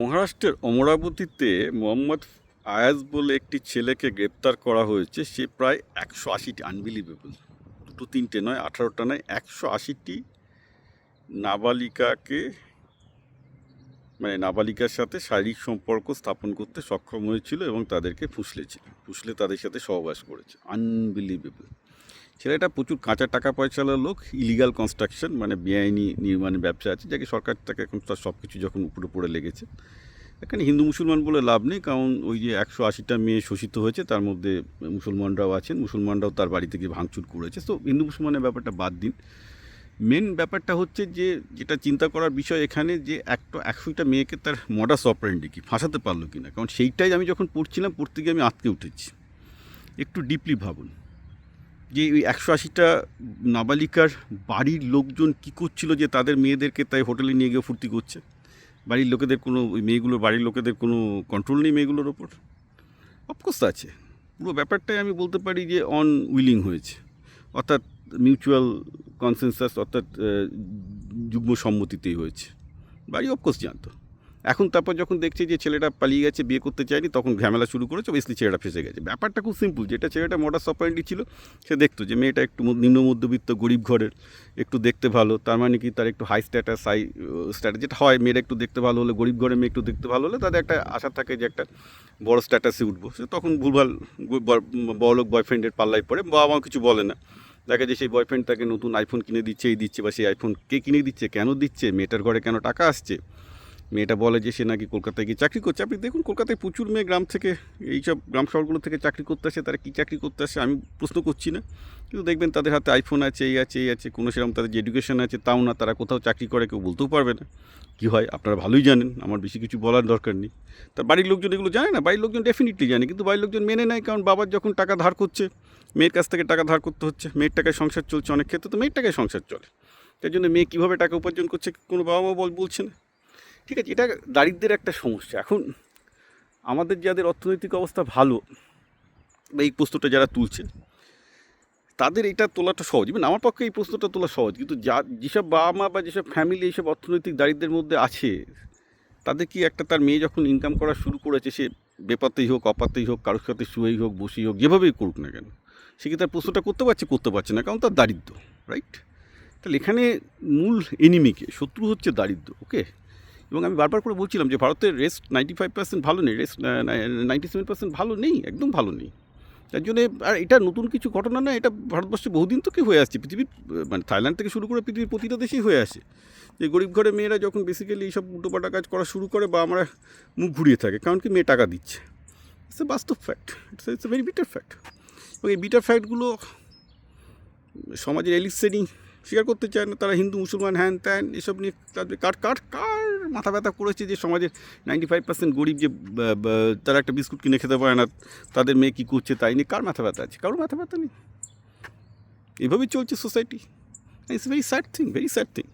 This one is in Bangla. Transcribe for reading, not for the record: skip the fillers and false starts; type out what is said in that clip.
মহারাষ্ট্রের অমরাবতীতে মোহাম্মদ আয়াজ বলে একটি ছেলেকে গ্রেপ্তার করা হয়েছে। সে প্রায় 180টি, আনবিলিভেবল, দুটো তিনটে নয়, 18টা নয়, 180টি নাবালিকাকে নাবালিকার সাথে শারীরিক সম্পর্ক স্থাপন করতে সক্ষম হয়েছিল এবং তাদেরকে ফুসলে তাদের সাথে সহবাস করেছে। আনবিলিভেবল। ছেলেটা প্রচুর কাঁচা টাকা পয়সাওয়ালা লোক, ইলিগাল কনস্ট্রাকশন বেআইনি নির্মাণের ব্যবসা আছে, যাকে সরকার তাকে এখন তার সব কিছু যখন উপরে লেগেছে। এখানে হিন্দু মুসলমান বলে লাভ নেই, কারণ ওই যে 180টা মেয়ে শোষিত হয়েছে, তার মধ্যে মুসলমানরাও আছেন, মুসলমানরাও তার বাড়ি থেকে ভাঙচুর করেছে। তো হিন্দু মুসলমানের ব্যাপারটা বাদ দিন, মেন ব্যাপারটা হচ্ছে যেটা চিন্তা করার বিষয় এখানে, যে 180টা মেয়েকে তার মডাস অপারেন্ডি কি ফাঁসাতে পারলো কি না। কারণ সেইটাই আমি যখন পড়তে গিয়ে আমি আটকে উঠেছি। একটু ডিপলি ভাবুন যে ওই 180টা নাবালিকার বাড়ির লোকজন কী করছিল যে তাদের মেয়েদেরকে তাই হোটেলে নিয়ে গিয়ে ফুর্তি করছে। বাড়ির লোকেদের কোনো, ওই মেয়েগুলোর বাড়ির লোকেদের কোনো কন্ট্রোল নেই মেয়েগুলোর ওপর। অফকোর্স আছে, পুরো ব্যাপারটাই আমি বলতে পারি যে উইলিং হয়েছে, অর্থাৎ মিউচুয়াল কনসেনসাস, অর্থাৎ যুগ্ম সম্মতিতেই হয়েছে। বাড়ি অফকোর্স জানতো। এখন তারপর যখন দেখছে যে ছেলেটা পালিয়ে গেছে, বিয়ে করতে চায়নি, তখন ঝামেলা শুরু করেছে, অবভিয়াসলি ছেলেটা ফেসে গেছে। ব্যাপারটা খুব সিম্পল, যেটা ছেলেটা মডাস অপারেন্ডি ছিল, সে দেখতো যে মেয়েটা একটু নিম্ন মধ্যবিত্ত গরিব ঘরের, একটু দেখতে ভালো, তার মানে কি তার একটু হাই স্ট্যাটাস যেটা হয়, মেয়েরা একটু দেখতে ভালো হলে, গরিব ঘরের মেয়ে একটু দেখতে ভালো হলে তাদের একটা আশা থাকে যে একটা বড় স্ট্যাটাসে উঠবো। সে তখন ভুলভাল বড়লোক বয়ফ্রেন্ডের পাল্লায় পড়ে, বাবা মাও কিছু বলে না। দেখা যায় সেই বয়ফ্রেন্ড তাকে নতুন আইফোন কিনে দিচ্ছে, বা সেই আইফোন কে কিনে দিচ্ছে, কেন দিচ্ছে, মেয়েটার ঘরে কেন টাকা আসছে। মেয়েটা বলে যে সে নাকি কলকাতায় গিয়ে চাকরি করছে। আপনি দেখুন, কলকাতায় প্রচুর মেয়ে গ্রাম থেকে, এইসব গ্রাম শহরগুলো থেকে চাকরি করতে আসে। তারা কী চাকরি করতে আসে আমি প্রশ্ন করছি না, কিন্তু দেখবেন তাদের হাতে আইফোন আছে, এই আছে, কোনো সেরকম তাদের যে এডুকেশন আছে তাও না। তারা কোথাও চাকরি করে, কেউ বলতেও পারবে না কী হয়। আপনারা ভালোই জানেন, আমার বেশি কিছু বলার দরকার নেই। তার বাড়ির লোকজন এগুলো জানে না? বাড়ির লোকজন ডেফিনেটলি জানে, কিন্তু বাড়ির লোকজন মেনে নেয়, কারণ বাবার যখন টাকা ধার করছে, মেয়ের কাছ থেকে টাকা ধার করতে হচ্ছে, মেয়ের টাকায় সংসার চলছে, অনেক ক্ষেত্রে তো মেয়ের টাকায় সংসার চলে। তাই জন্য মেয়ে কীভাবে টাকা উপার্জন করছে কোনো বাবা মা বলছে না। ঠিক আছে, এটা দারিদ্র্যের একটা সমস্যা। এখন আমাদের যাদের অর্থনৈতিক অবস্থা ভালো, বা এই প্রশ্নটা যারা তুলছে, তাদের এটা তোলাটা সহজ। ইভেন আমার পক্ষে এই প্রশ্নটা তোলা সহজ, কিন্তু যেসব বাবা মা বা যেসব ফ্যামিলি এইসব অর্থনৈতিক দারিদ্র্যের মধ্যে আছে, তাদের কি একটা, তার মেয়ে যখন ইনকাম করা শুরু করেছে, সে বেপাতেই হোক, অপাতেই হোক, কারোর সাথে শুয়েই হোক, বসেই হোক, যেভাবেই করুক না কেন, সে কি তার প্রশ্নটা করতে পারছে না, কারণ তার দারিদ্র্য। রাইট? তাহলে এখানে মূল এনিমিকে, শত্রু হচ্ছে দারিদ্র্য। ওকে, এবং আমি বারবার করে বলছিলাম যে ভারতের রেস্ট 95% ভালো নেই, রেস্ট 97% ভালো নেই, একদম ভালো নেই। তার জন্যে, আর এটা নতুন কিছু ঘটনা না, এটা ভারতবর্ষে বহুদিন থেকে হয়ে আসছে। পৃথিবীর থাইল্যান্ড থেকে শুরু করে পৃথিবীর প্রতিটা দেশেই হয়ে আসে, যে গরিব ঘরের মেয়েরা যখন বেসিক্যালি এইসব উল্টোপাল্টা কাজ করা শুরু করে, বা আমরা মুখ ঘুরিয়ে থাকে, কারণ কি মেয়ে টাকা দিচ্ছে। ইটস এ বাস্তব fact, it's a very bitter fact. এবং এই বিটার ফ্যাক্টগুলো সমাজের এলিট শ্রেণী স্বীকার করতে চায় না। তারা হিন্দু মুসলমান হ্যান ত্যান এসব নিয়ে তাদের কার মাথা ব্যথা করেছে যে সমাজের 95% গরিব, যে তারা একটা বিস্কুট কিনে খেতে পারে না, তাদের মেয়ে কী করছে তাই নিয়ে কার মাথা ব্যথা আছে? কারোর মাথা ব্যথা নেই। এভাবেই চলছে society. It's very sad thing, very sad thing.